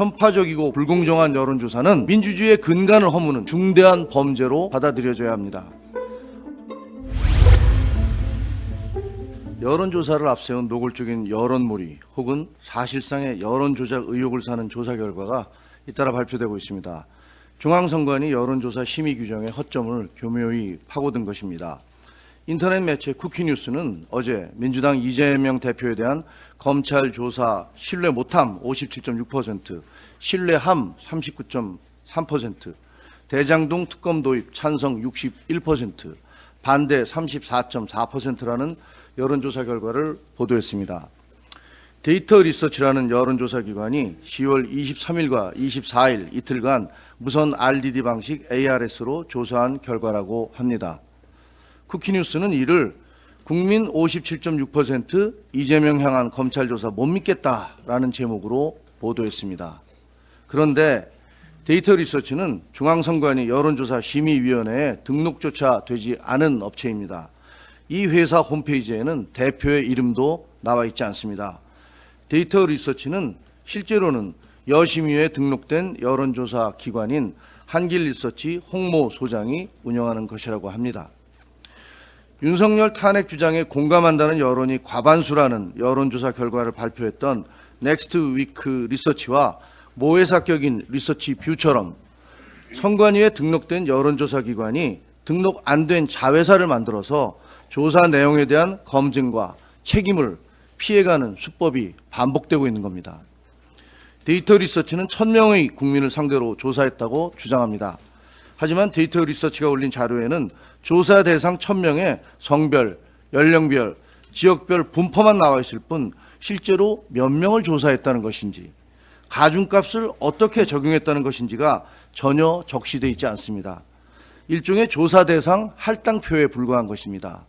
편파적이고 불공정한 여론조사는 민주주의의 근간을 허무는 중대한 범죄로 받아들여져야 합니다. 여론조사를 앞세운 노골적인 여론몰이 혹은 사실상의 여론조작 의혹을 사는 조사 결과가 잇따라 발표되고 있습니다. 중앙선관위 여론조사 심의 규정의 허점을 교묘히 파고든 것입니다. 인터넷 매체 쿠키뉴스는 어제 민주당 이재명 대표에 대한 검찰 조사 신뢰 못함 57.6%, 신뢰함 39.3%, 대장동 특검 도입 찬성 61%, 반대 34.4%라는 여론조사 결과를 보도했습니다. 데이터 리서치라는 여론조사 기관이 10월 23일과 24일 이틀간 무선 RDD 방식 ARS로 조사한 결과라고 합니다. 쿠키뉴스는 이를 국민 57.6% 이재명 향한 검찰 조사 못 믿겠다라는 제목으로 보도했습니다. 그런데 데이터 리서치는 중앙선관위 여론조사 심의위원회에 등록조차 되지 않은 업체입니다. 이 회사 홈페이지에는 대표의 이름도 나와 있지 않습니다. 데이터 리서치는 실제로는 여심의회에 등록된 여론조사 기관인 한길리서치 홍모 소장이 운영하는 것이라고 합니다. 윤석열 탄핵 주장에 공감한다는 여론이 과반수라는 여론조사 결과를 발표했던 넥스트위크 리서치와 모회사격인 리서치 뷰처럼 선관위에 등록된 여론조사 기관이 등록 안 된 자회사를 만들어서 조사 내용에 대한 검증과 책임을 피해가는 수법이 반복되고 있는 겁니다. 데이터 리서치는 1000명의 국민을 상대로 조사했다고 주장합니다. 하지만 데이터 리서치가 올린 자료에는 조사 대상 1000명의 성별, 연령별, 지역별 분포만 나와 있을 뿐 실제로 몇 명을 조사했다는 것인지, 가중값을 어떻게 적용했다는 것인지가 전혀 적시되어 있지 않습니다. 일종의 조사 대상 할당표에 불과한 것입니다.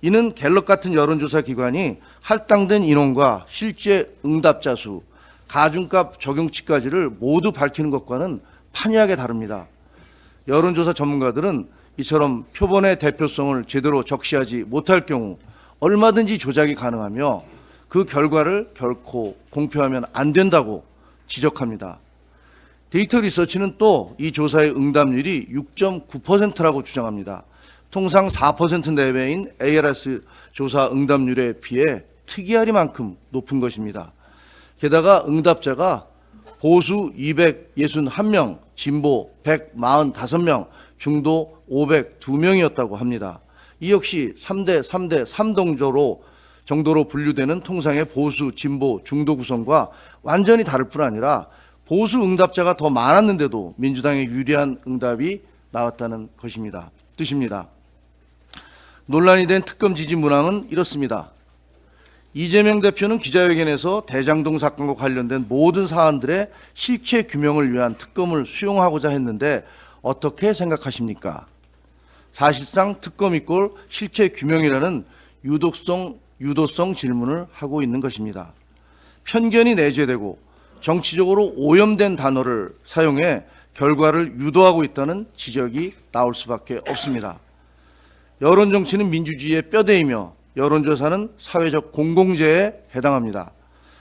이는 갤럽 같은 여론조사 기관이 할당된 인원과 실제 응답자 수, 가중값 적용치까지를 모두 밝히는 것과는 판이하게 다릅니다. 여론조사 전문가들은 이처럼 표본의 대표성을 제대로 적시하지 못할 경우 얼마든지 조작이 가능하며 그 결과를 결코 공표하면 안 된다고 지적합니다. 데이터 리서치는 또 이 조사의 응답률이 6.9%라고 주장합니다. 통상 4% 내외인 ARS 조사 응답률에 비해 특이하리만큼 높은 것입니다. 게다가 응답자가 보수 261명, 진보 145명, 중도 502명이었다고 합니다. 이 역시 3대 3동조로 정도로 분류되는 통상의 보수, 진보, 중도 구성과 완전히 다를 뿐 아니라 보수 응답자가 더 많았는데도 민주당에 유리한 응답이 나왔다는 뜻입니다. 논란이 된 특검 지지 문항은 이렇습니다. 이재명 대표는 기자회견에서 대장동 사건과 관련된 모든 사안들의 실체 규명을 위한 특검을 수용하고자 했는데 어떻게 생각하십니까? 사실상 특검 이꼴 실체 규명이라는 유도성 질문을 하고 있는 것입니다. 편견이 내재되고 정치적으로 오염된 단어를 사용해 결과를 유도하고 있다는 지적이 나올 수밖에 없습니다. 여론정치는 민주주의의 뼈대이며 여론조사는 사회적 공공재에 해당합니다.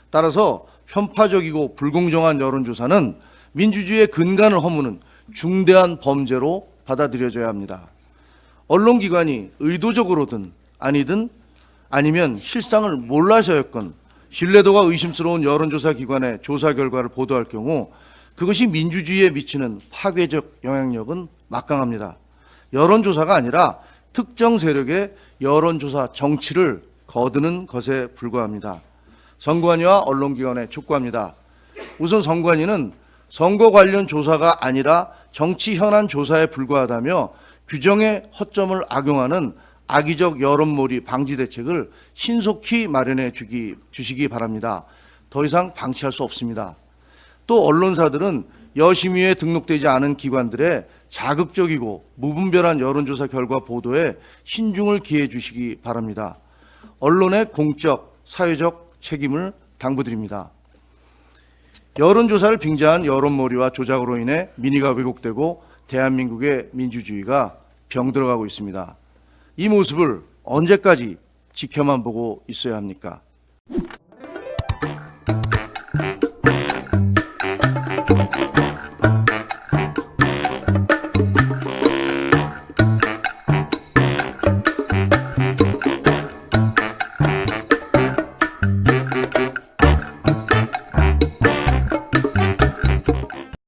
따라서 편파적이고 불공정한 여론조사는 민주주의의 근간을 허무는 중대한 범죄로 받아들여져야 합니다. 언론기관이 의도적으로든 아니든 아니면 실상을 몰라서였건 신뢰도가 의심스러운 여론조사 기관의 조사 결과를 보도할 경우 그것이 민주주의에 미치는 파괴적 영향력은 막강합니다. 여론조사가 아니라 특정 세력의 여론조사 정치를 거두는 것에 불과합니다. 선관위와 언론기관에 촉구합니다. 우선 선관위는 선거 관련 조사가 아니라 정치 현안 조사에 불과하다며 규정의 허점을 악용하는 악의적 여론몰이 방지 대책을 신속히 마련해 주시기 바랍니다. 더 이상 방치할 수 없습니다. 또 언론사들은 여심의회에 등록되지 않은 기관들의 자극적이고 무분별한 여론조사 결과 보도에 신중을 기해 주시기 바랍니다. 언론의 공적, 사회적 책임을 당부드립니다. 여론조사를 빙자한 여론몰이와 조작으로 인해 민의가 왜곡되고 대한민국의 민주주의가 병들어가고 있습니다. 이 모습을 언제까지 지켜만 보고 있어야 합니까? 있습니다.